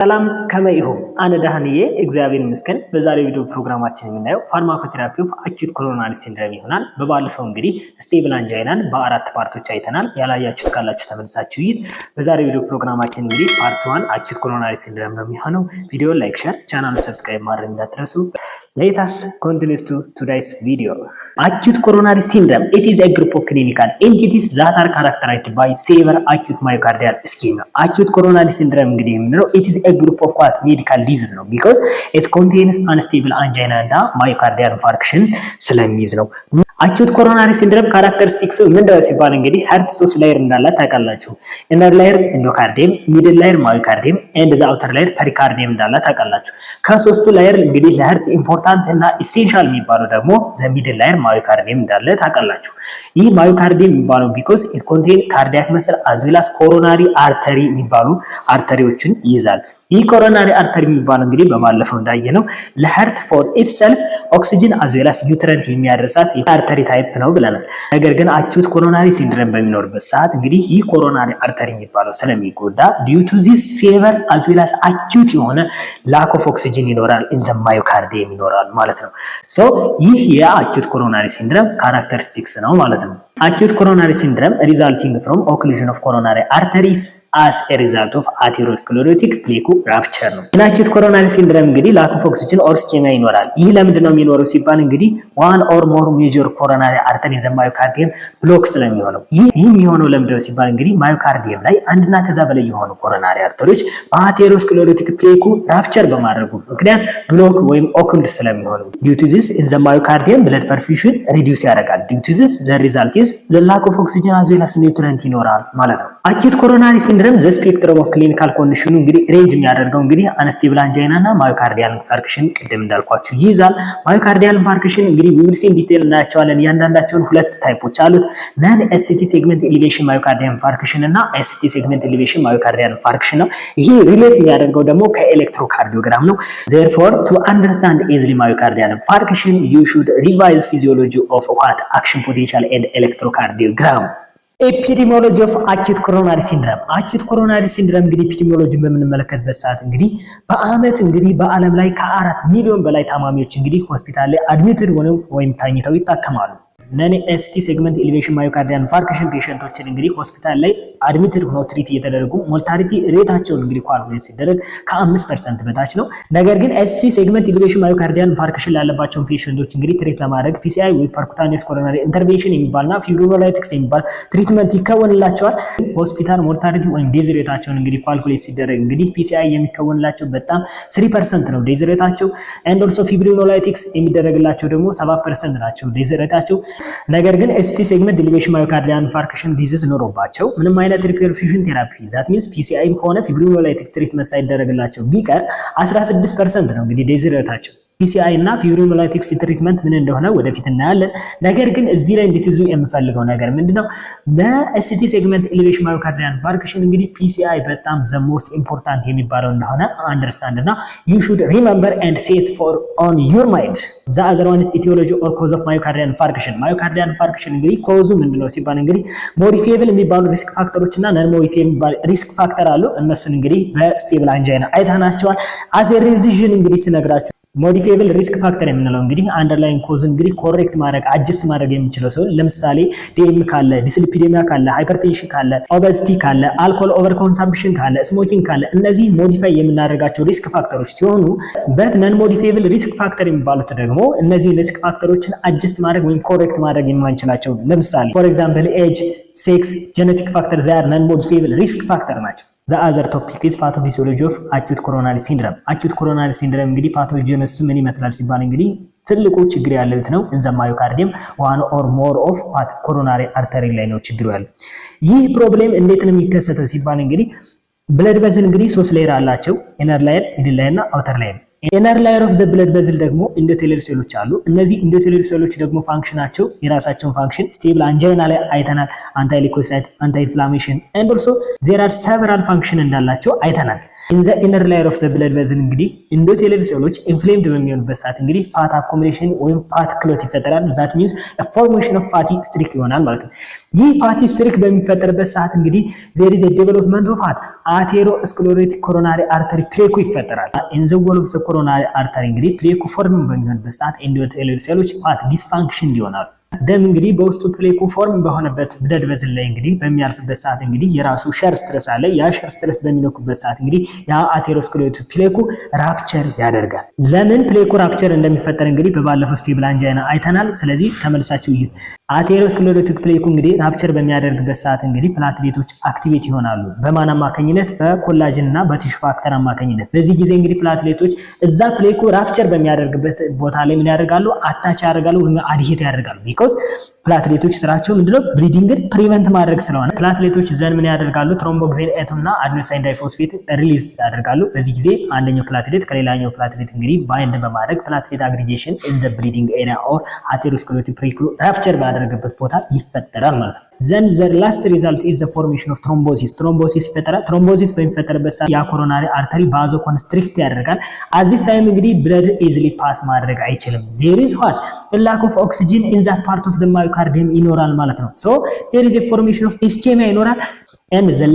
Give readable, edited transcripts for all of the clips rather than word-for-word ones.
ሰላም ከመይሁ አነ ዳህንዬ እግዚአብሔር ይመስገን። በዛሬው ቪዲዮ ፕሮግራማችን የምናየው ፋርማኮቴራፒ ኦፍ አኪዩት ኮሮናሪ ሲንድሮም ይሆናል። በባለፈው እንግዲህ ስቴብል አንጃይናን በአራት ፓርቶች አይተናል። ያላያችሁት ካላችሁ ተመልሳችሁ ይት። በዛሬው ቪዲዮ ፕሮግራማችን እንግዲህ ፓርት 1 አኪዩት ኮሮናሪ ሲንድሮም ነው የሚሆነው። ቪዲዮ ላይክ፣ ሼር፣ ቻናሉን ሰብስክራይብ ማድረግ እንዳትረሱ። Let us continue to today's video. Acute coronary syndrome. It is a group of clinical entities that are characterized by severe acute myocardial ischemia. Acute coronary syndrome እንግዲህ የምንለው it is a group of what medical disease ነው because it contains unstable angina እና myocardial infarction ስለሚይዝ ነው። አኪዩት ኮሮናሪ ሲንድሮም ካራክተሪስቲክስ ምንድነው ሲባል እንግዲህ ሀርት ሶስት ላየር እንዳላት ታውቃላችሁ። ኢነር ላየር ኢንዶካርዲየም፣ ሚድል ላየር ማዮካርዲየም ኤንድ ዘ አውተር ላየር ፐሪካርዲየም እንዳላት ታውቃላችሁ። ከሶስቱ ላየር እንግዲህ ለሀርት ኢምፖርታንት እና ኢሴንሻል የሚባለው ደግሞ ዘ ሚድል ላየር ማዮካርዲየም እንዳለ ታውቃላችሁ። ይህ ማዮካርዲየም የሚባለው ቢኮዝ ኢት ኮንቴን ካርዲያክ መስል አዝ ዌል አስ ኮሮናሪ አርተሪ የሚባሉ አርተሪዎችን ይይዛል። ይህ ኮሮናሪ አርተሪ የሚባለው እንግዲህ በባለፈው እንዳየነው ለሀርት ፎር ኢትሰልፍ ኦክሲጅን አዝ ዌል አስ ኒውትረንት የሚያደርሳት አርተሪ ታይፕ ነው ብለናል። ነገር ግን አኪዩት ኮሮናሪ ሲንድሮም በሚኖርበት ሰዓት እንግዲህ ይህ ኮሮናሪ አርተሪ የሚባለው ስለሚጎዳ ዲዩ ቱ ዚስ ሴቨር አዝ ዌል አስ አኪዩት የሆነ ላክ ኦፍ ኦክሲጅን ይኖራል ኢን ዘ ማዮካርዲየም ይኖራል ማለት ነው። ሶ ይህ የአኪዩት ኮሮናሪ ሲንድሮም ካራክተሪስቲክስ ነው ማለት ነው። Acute coronary syndrome resulting from occlusion of coronary arteries as a result of atherosclerotic plaque rupture ነው። Acute coronary syndrome እንግዲህ lack of oxygen or ischemia ይኖራል። ይህ ለምንድን ነው የሚኖረው ሲባል እንግዲህ one or more major coronary arteries in myocardium block ስለሚሆነው። ይህ የሚሆነው ለምንድን ነው ሲባል እንግዲህ ማዮካርዲየም ላይ አንድና ከዛ በላይ የሆኑ ኮሮናሪ አርተሪዎች በአቴሮስክሌሮቲክ ፕሌኩ ራፕቸር በማድረጉ ምክንያት ብሎክ ወይም ኦክልድ ስለሚሆኑ due to this in the myocardium blood perfusion reduce ያደርጋል። due to this the result is the lack of oxygen as well as nutrient ይኖራል ማለት ነው። አኪዩት ኮሮናሪ ሲንድሮም the spectrum of clinical condition እንግዲህ ሬንጅ የሚያደርገው እንግዲህ አንስቴብል አንጃይና እና ማዮካርዲያል ኢንፋርክሽን ቅድም እንዳልኳችሁ ይይዛል። ማዮካርዲያል ኢንፋርክሽን እንግዲህ we will see in detail እናያቸዋለን። እያንዳንዳቸውን ሁለት ታይፖች አሉት። non SCT segment elevation myocardial infarction እና SCT segment elevation myocardial infarction ነው። ይሄ ሪሌት የሚያደርገው ደግሞ ከኤሌክትሮካርዲዮግራም ነው። therefore to understand easily myocardial infarction you should revise physiology of what action potential and electrocardiogram. ኤፒዲሚዮሎጂ ኦፍ አኪዩት ኮሮናሪ ሲንድሮም። አኪዩት ኮሮናሪ ሲንድሮም እንግዲህ ኤፒዲሚዮሎጂን በምንመለከትበት ሰዓት እንግዲህ በአመት እንግዲህ በአለም ላይ ከ4 ሚሊዮን በላይ ታማሚዎች እንግዲህ ሆስፒታል ላይ አድሚትድ ሆነው ወይም ታኝተው ይታከማሉ። ነን ኤስቲ ሴግመንት ኤሌቬሽን ማዮካርዲያል ኢንፋርክሽን ፔሸንቶችን እንግዲህ ሆስፒታል ላይ አድሚትድ ሆነው ትሪት እየተደረጉ ሞርታሊቲ ሬታቸውን እንግዲህ ኳልኩሌት ሲደረግ ከ5% በታች ነው። ነገር ግን ኤስቲ ሴግመንት ኤሌቬሽን ማዮካርዲያል ኢንፋርክሽን ላለባቸው ፔሸንቶች እንግዲህ ትሪት ለማድረግ ፒሲአይ ወይ ፐርኩታኒየስ ኮሮናሪ ኢንተርቬንሽን የሚባልና ፊብሪኖላይቲክስ የሚባል ትሪትመንት ይከወንላቸዋል። ሆስፒታል ሞርታሊቲ ወይም ዴዝ ሬታቸውን እንግዲህ ኳልኩሌት ሲደረግ እንግዲህ ፒሲአይ የሚከወንላቸው በጣም 3% ነው ዴዝ ሬታቸው ኤንድ ኦልሶ ፊብሪኖላይቲክስ የሚደረግላቸው ደግሞ 7% ናቸው ዴዝ ሬታቸው። ነገር ግን ኤስቲ ሴግመንት ኤሌቬሽን ማዮካርዲያል ኢንፋርክሽን ዲዚዝ ኖሮባቸው ምንም አይነት ሪፐርፊውዥን ቴራፒ ዛት ሚንስ ፒሲአይም ሆነ ፊብሪኖላይቲክስ ትሪትመንት ሳይደረግላቸው ቢቀር 16% ነው እንግዲህ ዴዝ ሬታቸው። ፒሲአይ እና ፊብሪኖላይቲክስ ትሪትመንት ምን እንደሆነ ወደፊት እናያለን። ነገር ግን እዚህ ላይ እንድትይዙ የምፈልገው ነገር ምንድነው በኤስቲ ሴግመንት ኤሌቬሽን ማዮካርዲያል ኢንፋርክሽን እንግዲህ ፒሲአይ በጣም ዘ ሞስት ኢምፖርታንት የሚባለው እንደሆነ አንደርስታንድ እና you should remember and say it for on your mind. the other one is etiology or cause of myocardial infarction. myocardial infarction እንግዲህ ኮዙ ምንድነው ሲባል እንግዲህ ሞዲፊየብል የሚባሉ ሪስክ ፋክተሮች እና ነን ሞዲፊየብል የሚባሉ ሪስክ ፋክተር አሉ። እነሱን እንግዲህ በስቴብል አንጃይና አይተናቸዋል። as a revision እንግዲህ ስነግራችሁ ሞዲፊየብል ሪስክ ፋክተር የምንለው እንግዲህ አንደርላይን ኮዝ እንግዲህ ኮሬክት ማድረግ አድጀስት ማድረግ የሚችለው ሰው ለምሳሌ ዲኤም ካለ፣ ዲስሊፒዴሚያ ካለ፣ ሃይፐርቴንሽን ካለ፣ ኦበሲቲ ካለ፣ አልኮል ኦቨር ኮንሰምፕሽን ካለ፣ ስሞኪንግ ካለ እነዚህ ሞዲፋይ የምናደርጋቸው ሪስክ ፋክተሮች ሲሆኑ በት ነን ሞዲፊየብል ሪስክ ፋክተር የሚባሉት ደግሞ እነዚህ ሪስክ ፋክተሮችን አድጀስት ማድረግ ወይም ኮሬክት ማድረግ የማንችላቸው ለምሳሌ ፎር ኤግዛምፕል ኤጅ፣ ሴክስ፣ ጄኔቲክ ፋክተር ዛር ነን ሞዲፊየብል ሪስክ ፋክተር ናቸው። The other topic is pathophysiology of acute coronary syndrome. acute coronary syndrome እንግዲህ ፓቶጂነሱ ምን ይመስላል ሲባል እንግዲህ ትልቁ ችግር ያለው ነው እንዘ ማዮካርዲየም one or more of coronary artery ላይ ነው ችግሩ ያለው። ይህ ፕሮብሌም እንዴት ነው የሚከሰተው ሲባል እንግዲህ ብለድ ቬዝል እንግዲህ 3 ሌየር አላቸው። ኢነር ላየር፣ ሚድል ላየር እና አውተር ላየር። ኢነር ላየር ኦፍ ዘ ብለድ ቬዝል ደግሞ ኢንዶቴሊየር ሴሎች አሉ። እነዚህ ኢንዶቴሊየር ሴሎች ደግሞ ፋንክሽናቸው የራሳቸውን ፋንክሽን ስቴብል አንጃይና ላይ አይተናል። አንታይ ሊኮሳይት፣ አንታይ ኢንፍላሜሽን ኤንድ ኦልሶ ዜር አር ሰቨራል ፋንክሽን እንዳላቸው አይተናል። ኢን ዘ ኢነር ላየር ኦፍ ዘ ብለድ ቬዝል እንግዲህ ኢንዶቴሊየር ሴሎች ኢንፍሌምድ በሚሆኑበት ሰዓት እንግዲህ ፋት አኮሙሌሽን ወይም ፋት ክሎት ይፈጠራል። ዛት ሚንስ ፎርሜሽን ኦፍ ፋቲ ስትሪክ ይሆናል ማለት ነው። ይህ ፋቲ ስትሪክ በሚፈጠርበት ሰዓት እንግዲህ ዜር ኢዝ ኤ ዴቨሎፕመንት ኦፍ ፋት አቴሮስክሌሮቲክ ኮሮናሪ አርተሪ ፕሌኩ ይፈጠራል። ኢን ዘ ወል ኦፍ ዘ ኮሮናሪ አርተሪ እንግዲህ ፕሌኩ ፎርም በሚሆንበት ሰዓት ኤንዶቴሊየል ሴሎች ፓት ዲስፋንክሽን ይሆናሉ። ደም እንግዲህ በውስጡ ፕሌኩ ፎርም በሆነበት ብለድ ቬዝል ላይ እንግዲህ በሚያልፍበት ሰዓት እንግዲህ የራሱ ሸር ስትረስ አለ። ያ ሸር ስትረስ በሚነኩበት ሰዓት እንግዲህ ያ አቴሮስክሌሮቲክ ፕሌኩ ራፕቸር ያደርጋል። ለምን ፕሌኩ ራፕቸር እንደሚፈጠር እንግዲህ በባለፈው ስቴብል አንጃይና አይተናል። ስለዚህ ተመልሳችሁ ይዩ። አቴሮስክሌሮቲክ ፕሌኩ እንግዲህ ራፕቸር በሚያደርግበት ሰዓት እንግዲህ ፕላትሌቶች አክቲቬት ይሆናሉ። በማን አማካኝነት? በኮላጅን እና በቲሹ ፋክተር አማካኝነት። በዚህ ጊዜ እንግዲህ ፕላትሌቶች እዛ ፕሌኩ ራፕቸር በሚያደርግበት ቦታ ላይ ምን ያደርጋሉ? አታች ያደርጋሉ ወይም አድሄት ያደርጋሉ። ቢኮዝ ፕላትሌቶች ስራቸው ምንድነው? ብሊዲንግን ፕሪቨንት ማድረግ ስለሆነ ፕላትሌቶች ዘን ምን ያደርጋሉ? ትሮምቦክሲን ኤቶ እና አዲኖሳይን ዳይፎስፌት ሪሊዝ ያደርጋሉ። በዚህ ጊዜ አንደኛው ፕላትሌት ከሌላኛው ፕላትሌት እንግዲህ ባይንድ በማድረግ ፕላትሌት አግሪጌሽን ኢን ዘ ብሊዲንግ ኤሪያ ኦር አቴሮስክሌሮቲክ ፕሌኩ ራፕቸር ባደረገበት ቦታ ይፈጠራል ማለት ነው። ዘን ዘ ላስት ሪዛልት ኢዝ ዘ ፎርሜሽን ኦፍ ትሮምቦሲስ። ትሮምቦሲስ ይፈጠራል። ትሮምቦሲስ በሚፈጠርበት ሰዓት ያ ኮሮናሪ አርተሪ ባዞ ኮንስትሪክት ያደርጋል። አዚስ ታይም እንግዲህ ብለድ ኢዝሊ ፓስ ማድረግ አይችልም። ዜር ኢዝ ዋት ላክ ኦፍ ኦክሲጅን ኢን ዛት ፓርት ኦፍ ዘ ማዮካርዲየም ይኖራል ማለት ነው። ሶ ዜር ኢዝ ኤ ፎርሜሽን ኦፍ ኢስኬሚያ ይኖራል። and the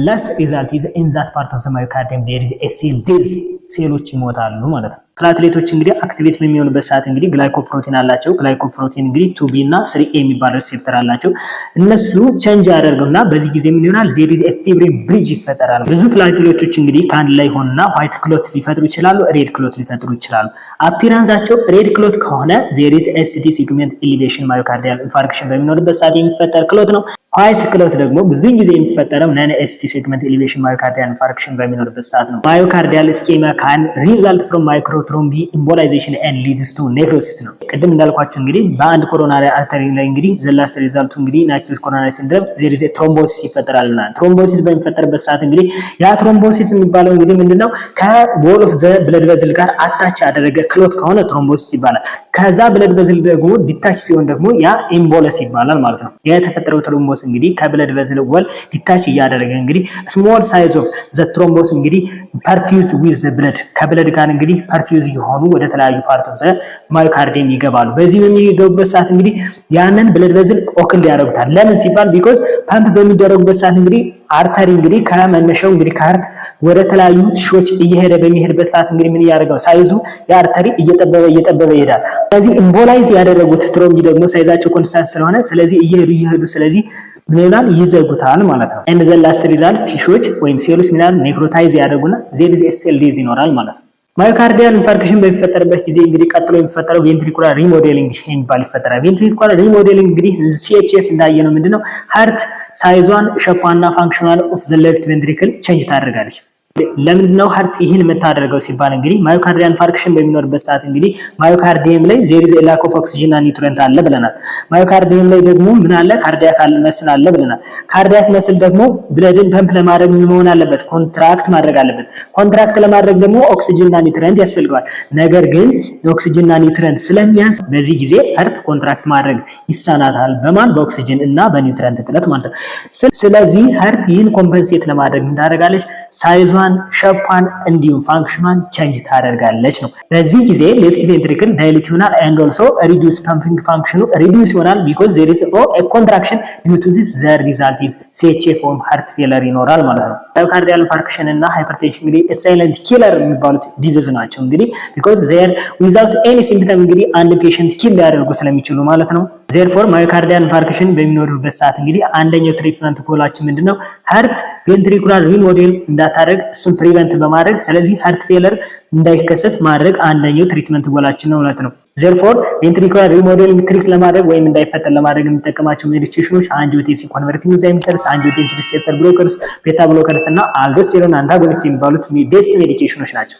last result is in that part of the myocardium there is a cell death። ሴሎች ይሞታሉ ማለት ነው። ፕላትሌቶች እንግዲህ አክቲቬት በሚሆኑበት ሰዓት እንግዲህ ግላይኮፕሮቲን አላቸው። ግላይኮፕሮቲን እንግዲህ 2B እና 3A የሚባል ሪሴፕተር አላቸው። እነሱ ቼንጅ ያደርጉና በዚህ ጊዜ ምን ይሆናል? there is a fibrin bridge ይፈጠራል። ብዙ ፕላትሌቶች እንግዲህ ከአንድ ላይ ሆነና ዋይት ክሎት ሊፈጥሩ ይችላሉ፣ ሬድ ክሎት ሊፈጥሩ ይችላሉ። አፒራንሳቸው ሬድ ክሎት ከሆነ there is ST segment elevation myocardial infarction በሚኖርበት ሰዓት የሚፈጠር ክሎት ነው። ዋይት ክሎት ደግሞ ብዙ ጊዜ የሚፈጠረው ነን ST segment elevation myocardial infarction በሚኖርበት ሰዓት ነው። ማዮካርዲያል ኢስኬሚያ ካን ሪዛልት ፍሮም ማይክሮትሮምቢ ኢምቦላይዜሽን ኤንድ ሊድስ ቱ ኔክሮሲስ ነው። ቅድም እንዳልኳችሁ እንግዲህ በአንድ ኮሮናሪ አርተሪ ላይ እንግዲህ ዘላስት ሪዛልቱ እንግዲህ ናቹራል ኮሮናሪ ሲንድሮም ዜር ኢዝ ትሮምቦሲስ ይፈጠራል ማለት ነው። ትሮምቦሲስ በሚፈጠርበት ሰዓት እንግዲህ ያ ትሮምቦሲስ የሚባለው እንግዲህ ምንድነው? ከቦል ኦፍ ዘ ብለድ ቬዝል ጋር አታች ያደረገ ክሎት ከሆነ ትሮምቦሲስ ይባላል። ከዛ ብለድ ቬዝል ደግሞ ዲታች ሲሆን ደግሞ ያ ኢምቦለስ ይባላል ማለት ነው። ያ የተፈጠረው ትሮምቦስ እንግዲህ ከብለድ ቬዝል ወል ዲታች እያደረገ እንግዲህ ስሞል ሳይዝ ኦፍ ዘ ትሮምቦስ እንግዲህ ፐርፊውዝ ዊዝ ዘ ብለድ ከብለድ ጋር እንግዲህ ፐርፊውዝ የሆኑ ወደ ተለያዩ ፓርት ኦፍ ዘ ማዮካርዲየም ይገባሉ። በዚህ በሚገቡበት ሰዓት እንግዲህ ያንን ብለድ ቬዝል ኦክል ያደርጉታል። ለምን ሲባል ቢኮዝ ፓምፕ በሚደረጉበት ሰዓት እንግዲህ አርተሪ እንግዲህ ከመነሻው እንግዲህ ካርት ወደ ተለያዩ ቲሾች እየሄደ በሚሄድበት ሰዓት እንግዲህ ምን ያደርጋው? ሳይዙ የአርተሪ እየጠበበ ይሄዳል። ስለዚህ ኢምቦላይዝ ያደረጉት ትሮምቢ ደግሞ ሳይዛቸው ኮንስታንት ስለሆነ ስለዚህ እየሄዱ ስለዚህ ምንላን ይዘጉታል ማለት ነው። ኤንድ ዘ ላስት ሪዛልት ቲሾች ወይም ሴሎች ምንላን ኔክሮታይዝ ያደርጉና ዜር ኢዝ ሴል ዴዝ ይኖራል ማለት ነው። ማዮካርዲያል ኢንፋርክሽን በሚፈጠርበት ጊዜ እንግዲህ ቀጥሎ የሚፈጠረው ቬንትሪኩላር ሪሞዴሊንግ የሚባል ይፈጠራል። ቬንትሪኩላር ሪሞዴሊንግ እንግዲህ CHF እንዳየነው ምንድነው? ሃርት ሳይዟን ሸፓና ፋንክሽናል ኦፍ ዘ ሌፍት ቬንትሪክል ቼንጅ ታደርጋለች። ለምንድነው ሃርት ይህን የምታደርገው ሲባል እንግዲህ ማዮካርዲያል ኢንፋርክሽን በሚኖርበት ሰዓት እንግዲህ ማዮካርዲየም ላይ ዜር ኢዝ ላክ ኦፍ ኦክሲጅን እና ኒውትሪየንት አለ ብለናል። ማዮካርዲየም ላይ ደግሞ ምን አለ? ካርዲያክ መስል አለ ብለናል። ካርዲያክ መስል ደግሞ ብለድን ፐምፕ ለማድረግ ምን መሆን አለበት? ኮንትራክት ማድረግ አለበት። ኮንትራክት ለማድረግ ደግሞ ኦክሲጅን እና ኒውትሪየንት ያስፈልገዋል። ነገር ግን ኦክሲጅን እና ኒውትሪየንት ስለሚያንስ በዚህ ጊዜ ሃርት ኮንትራክት ማድረግ ይሳናታል። በማን? በኦክሲጅን እና በኒውትሪየንት እጥረት ማለት ነው። ስለዚህ ሃርት ይህን ኮምፐንሴት ለማድረግ ምን ታደርጋለች? ሳይዟን ሸፓን እንዲሁም ፋንክሽኗን ቼንጅ ታደርጋለች ነው። በዚህ ጊዜ ሌፍት ቬንትሪክል ዳይሌት ይሆናል and also reduce pumping function reduce ይሆናል because there is a contraction due to this the result is CHF or heart failure ይኖራል ማለት ነው። ማዮካርዲያል ኢንፋርክሽን እና ሃይፐርቴንሽን እንግዲህ ሳይለንት ኪለር የሚባሉት ዲዚዝ ናቸው እንግዲህ because they without any symptom እንግዲህ አንድ ፔሸንት ኪል ሊያደርጉ ስለሚችሉ ማለት ነው። therefore ማዮካርዲያል ኢንፋርክሽን በሚኖርበት ሰዓት እንግዲህ አንደኛው ትሪትመንት ጎላችን ምንድነው? ሃርት ቬንትሪኩላር ሪሞዴል እንዳታደርግ እሱን ፕሪቨንት በማድረግ ስለዚህ ሃርት ፌለር እንዳይከሰት ማድረግ አንደኛው ትሪትመንት ጎላችን ነው ማለት ነው። therefore ቬንትሪኩላር ሪሞዴሊንግ ትሪት ለማድረግ ወይም እንዳይፈጠር ለማድረግ የምንጠቀማቸው ሜዲኬሽኖች አንጂዮቴንሲን ኮንቨርቲንግ ኢንዛይምስ፣ አንጂዮቴንሲን ሪሴፕተር ብሎከርስ፣ ቤታ ብሎከርስ እና አልዶስቴሮን አንታጎኒስት የሚባሉት ቤስት ሜዲኬሽኖች ናቸው።